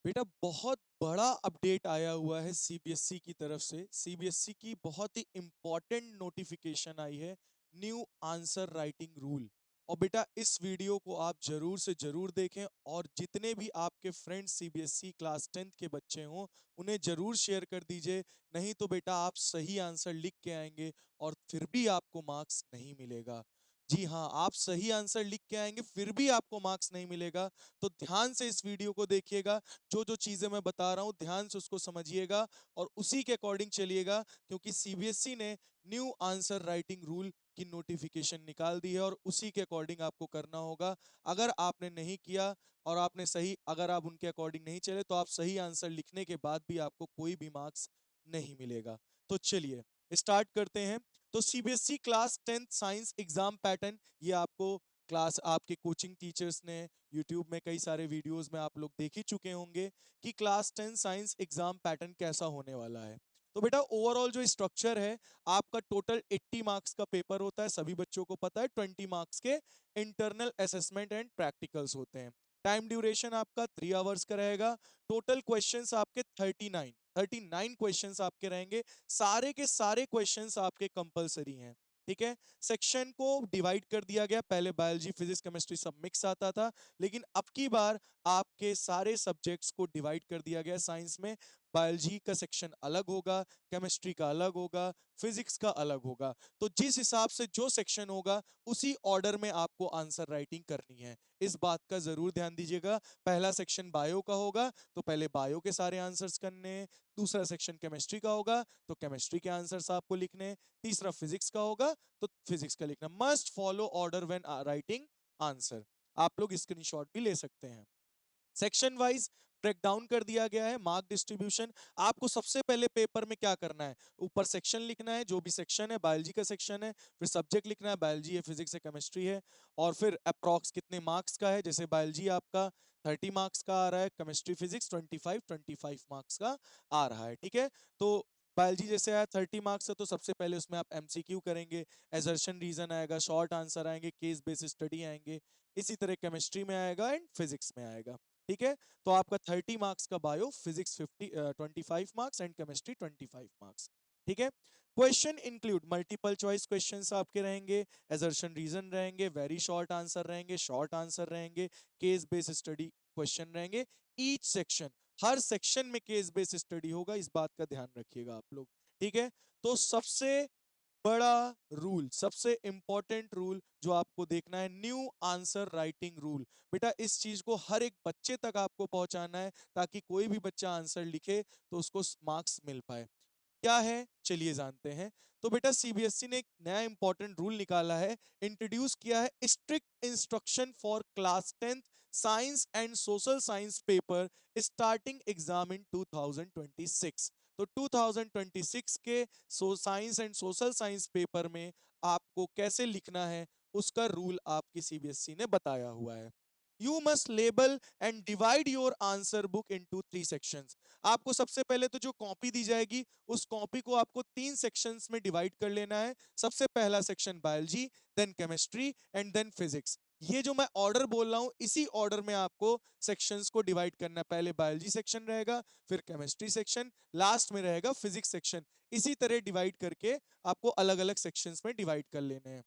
बेटा बहुत बड़ा अपडेट आया हुआ है सीबीएसई की तरफ से। सीबीएसई की बहुत ही इंपॉर्टेंट नोटिफिकेशन आई है, न्यू आंसर राइटिंग रूल। और बेटा इस वीडियो को आप जरूर से जरूर देखें और जितने भी आपके फ्रेंड्स सीबीएसई क्लास 10th के बच्चे हों उन्हें जरूर शेयर कर दीजिए। नहीं तो बेटा आप सही आंसर लिख के आएंगे और फिर भी आपको मार्क्स नहीं मिलेगा। जी हाँ, आप सही आंसर लिख के आएंगे फिर भी आपको मार्क्स नहीं मिलेगा। तो ध्यान से इस वीडियो को देखिएगा, जो जो चीजें मैं बता रहा हूं ध्यान से उसको समझिएगा और उसी के अकॉर्डिंग चलिएगा, क्योंकि सीबीएसई ने न्यू आंसर राइटिंग रूल की नोटिफिकेशन निकाल दी है और उसी के अकॉर्डिंग आपको करना होगा। अगर आपने नहीं किया और आपने सही अगर आप उनके अकॉर्डिंग नहीं चले तो आप सही आंसर लिखने के बाद भी आपको कोई भी मार्क्स नहीं मिलेगा। तो चलिए स्टार्ट करते हैं। तो CBSE class 10th science exam pattern ये आपको क्लास आपके कोचिंग टीचर्स ने यूट्यूब में कई सारे वीडियोस में आप लोग देख ही चुके होंगे कि क्लास 10 साइंस एग्जाम पैटर्न कैसा होने वाला है। तो बेटा ओवरऑल जो स्ट्रक्चर है, आपका टोटल 80 मार्क्स का पेपर होता है, सभी बच्चों को पता है। 20 मार्क्स के इंटरनल असेसमेंट एंड प्रैक्टिकल्स होते हैं। टाइम ड्यूरेशन आपका 3 आवर्स का रहेगा। टोटल क्वेश्चंस आपके 39 क्वेश्चंस आपके रहेंगे। सारे के सारे क्वेश्चंस आपके कंपलसरी हैं। ठीक है। सेक्शन को डिवाइड कर दिया गया, पहले बायोलॉजी फिजिक्स केमिस्ट्री सब मिक्स आता था, लेकिन अब की बार आपके सारे सब्जेक्ट्स को डिवाइड कर दिया गया। साइंस में बायोलॉजी का सेक्शन अलग होगा, केमिस्ट्री का अलग होगा, फिजिक्स का अलग होगा। तो जिस हिसाब से जो सेक्शन होगा उसी ऑर्डर में आपको आंसर राइटिंग करनी है। इस बात का जरूर ध्यान दीजिएगा। पहला सेक्शन बायो का होगा तो पहले बायो के सारे आंसर्स करने हैं। दूसरा सेक्शन केमिस्ट्री का होगा तो केमिस्ट्री के आंसर्स आपको लिखने हैं। तीसरा फिजिक्स का होगा तो फिजिक्स का लिखना। Must follow order when writing answer. आप लोग स्क्रीनशॉट भी ले सकते हैं। सेक्शन वाइज ब्रेक डाउन कर दिया गया है। मार्क डिस्ट्रीब्यूशन आपको सबसे पहले पेपर में क्या करना है, ऊपर सेक्शन लिखना है, जो भी सेक्शन है, बायोलॉजी का सेक्शन है, फिर सब्जेक्ट लिखना है, बायोलॉजी है, फिजिक्स है, केमिस्ट्री है, और फिर अप्रॉक्स कितने मार्क्स का है। जैसे बायोलॉजी आपका 30 मार्क्स का आ रहा है, केमिस्ट्री फिजिक्स 25 मार्क्स का आ रहा है। ठीक है। तो बायोलॉजी जैसे आया 30 मार्क्स है तो सबसे पहले उसमें आप एमसीक्यू करेंगे, एजर्शन रीजन आएगा, शॉर्ट आंसर आएंगे, केस बेस्ड स्टडी आएंगे। इसी तरह केमिस्ट्री में आएगा एंड फिजिक्स में आएगा। ठीक है। तो आपका 30 मार्क्स का bio, physics 25 marks and chemistry 25 marks. ठीक है। Question include multiple choice questions आपके रहेंगे, एजर्शन रीजन रहेंगे, वेरी शॉर्ट आंसर रहेंगे, शॉर्ट आंसर रहेंगे, केस बेस्ड स्टडी क्वेश्चन रहेंगे। ईच सेक्शन, हर सेक्शन में केस बेस्ड स्टडी होगा, इस बात का ध्यान रखिएगा आप लोग। ठीक है। तो सबसे बड़ा रूल, सबसे इंपॉर्टेंट रूल जो आपको देखना है, न्यू आंसर राइटिंग रूल। बेटा इस चीज को हर एक बच्चे तक आपको पहुंचाना है ताकि कोई भी बच्चा आंसर लिखे तो उसको मार्क्स मिल पाए। क्या है चलिए जानते हैं। तो बेटा सीबीएसई ने एक नया इंपॉर्टेंट रूल निकाला है, इंट्रोड्यूस किया है, strict instruction for class 10th science and social science paper starting exam in 2026। तो 2026 के science and social science paper में आपको कैसे लिखना है उसका रूल आपकी सीबीएसई ने बताया हुआ है। You must label and divide your answer book into 3 sections. आपको सबसे पहले तो जो कॉपी दी जाएगी उस कॉपी को आपको 3 सेक्शंस में डिवाइड कर लेना है। सबसे पहला section biology, then chemistry and then physics. ये जो मैं ऑर्डर बोल रहा हूं इसी ऑर्डर में आपको सेक्शंस को डिवाइड करना है। पहले बायोलॉजी सेक्शन रहेगा, फिर केमिस्ट्री सेक्शन, लास्ट में रहेगा फिजिक्स सेक्शन। इसी तरह डिवाइड करके आपको अलग अलग सेक्शंस में डिवाइड कर लेने हैं।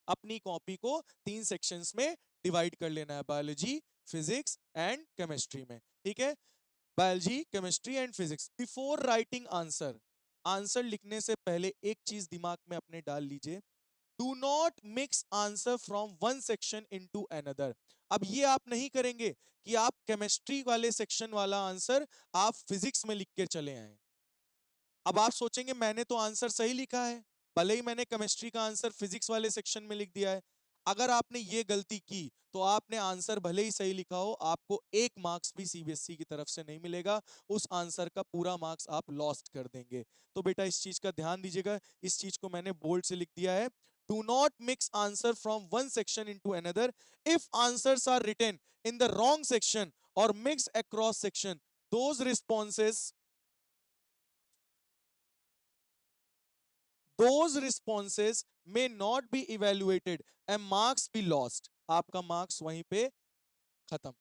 अपनी कॉपी को 3 सेक्शंस में डिवाइड कर लेना है, बायोलॉजी, फिजिक्स एंड केमिस्ट्री में। ठीक है। Biology, chemistry and physics. Before writing answer, answer लिखने से पहले एक चीज दिमाग में अपने डाल लीजिए, do not mix answer from one section into another. अब ये आप नहीं करेंगे कि आप केमिस्ट्री वाले सेक्शन वाला आंसर आप फिजिक्स में लिख के चले आए। अब आप सोचेंगे मैंने तो आंसर सही लिखा है, भले ही मैंने केमिस्ट्री का आंसर फिजिक्स वाले सेक्शन में लिख दिया है। अगर आपने ये गलती की तो आपने आंसर भले ही सही लिखा हो, आपको 1 मार्क्स भी सीबीएसई की तरफ से नहीं मिलेगा। उस आंसर का पूरा मार्क्स आप लॉस्ट कर देंगे। तो बेटा इस चीज का ध्यान दीजिएगा, इस चीज को मैंने बोल्ड से लिख दिया है। Do not mix answer from one section into another. If answers are written in the wrong section or mix across section, those responses those responses may not be evaluated and marks be lost। आपका marks वहीं पे खत्म।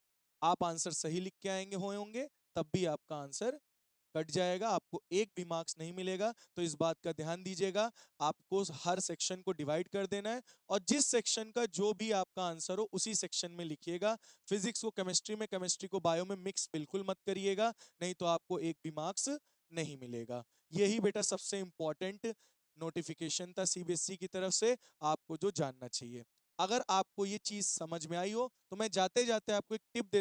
आप answer सही लिख के आएंगे होंगे तब भी आपका आंसर कट जाएगा, आपको एक भी मार्क्स नहीं मिलेगा। तो इस बात का ध्यान दीजिएगा, आपको हर सेक्शन को डिवाइड कर देना है और जिस सेक्शन का जो भी आपका आंसर हो उसी सेक्शन में लिखिएगा। फिजिक्स को केमिस्ट्री में, केमिस्ट्री को बायो में मिक्स बिल्कुल मत करिएगा, नहीं तो आपको एक भी मार्क्स नहीं मिलेगा। यही बेटा सबसे इंपॉर्टेंट नोटिफिकेशन था सीबीएसई की तरफ से, आपको जो जानना चाहिए। अगर आपको ये चीज समझ में आई हो तो मैं जाते जाते आपको एक टिप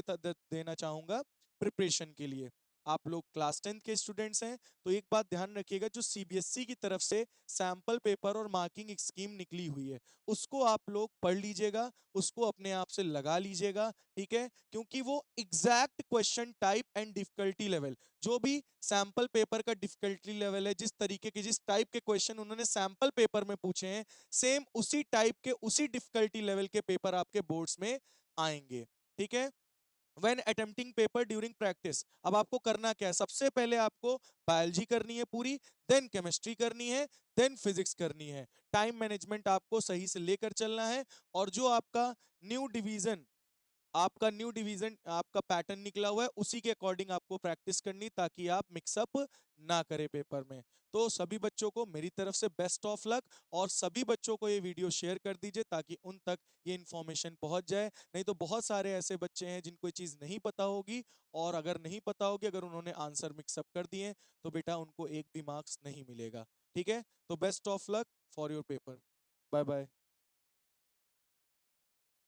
देना चाहूंगा प्रिपरेशन के लिए। आप लोग क्लास 10th के स्टूडेंट्स हैं तो एक बात ध्यान रखिएगा, जो सीबीएसई की तरफ से सैंपल पेपर और मार्किंग स्कीम निकली हुई है उसको आप लोग पढ़ लीजिएगा, उसको अपने आप से लगा लीजिएगा, ठीक है? क्योंकि वो exact question type and difficulty level, जो भी सैंपल पेपर का डिफिकल्टी लेवल है, जिस तरीके के जिस टाइप के क्वेश्चन उन्होंने सैंपल पेपर में पूछे हैं, सेम उसी टाइप के उसी डिफिकल्टी लेवल के पेपर आपके बोर्ड्स में आएंगे, ठीक है? When attempting paper during practice, अब आपको करना क्या है, सबसे पहले आपको बायोलॉजी करनी है पूरी, देन केमिस्ट्री करनी है, देन फिजिक्स करनी है। टाइम मैनेजमेंट आपको सही से लेकर चलना है। और जो आपका न्यू डिवीजन आपका पैटर्न निकला हुआ है उसी के अकॉर्डिंग आपको प्रैक्टिस करनी, ताकि आप मिक्सअप ना करें पेपर में। तो सभी बच्चों को मेरी तरफ से बेस्ट ऑफ लक, और सभी बच्चों को ये वीडियो शेयर कर दीजिए ताकि उन तक ये इन्फॉर्मेशन पहुंच जाए। नहीं तो बहुत सारे ऐसे बच्चे हैं जिनको ये चीज नहीं पता होगी, और अगर नहीं पता होगी, अगर उन्होंने आंसर मिक्सअप कर दिए तो बेटा उनको एक भी मार्क्स नहीं मिलेगा। ठीक है, तो best of luck for your paper. Bye bye.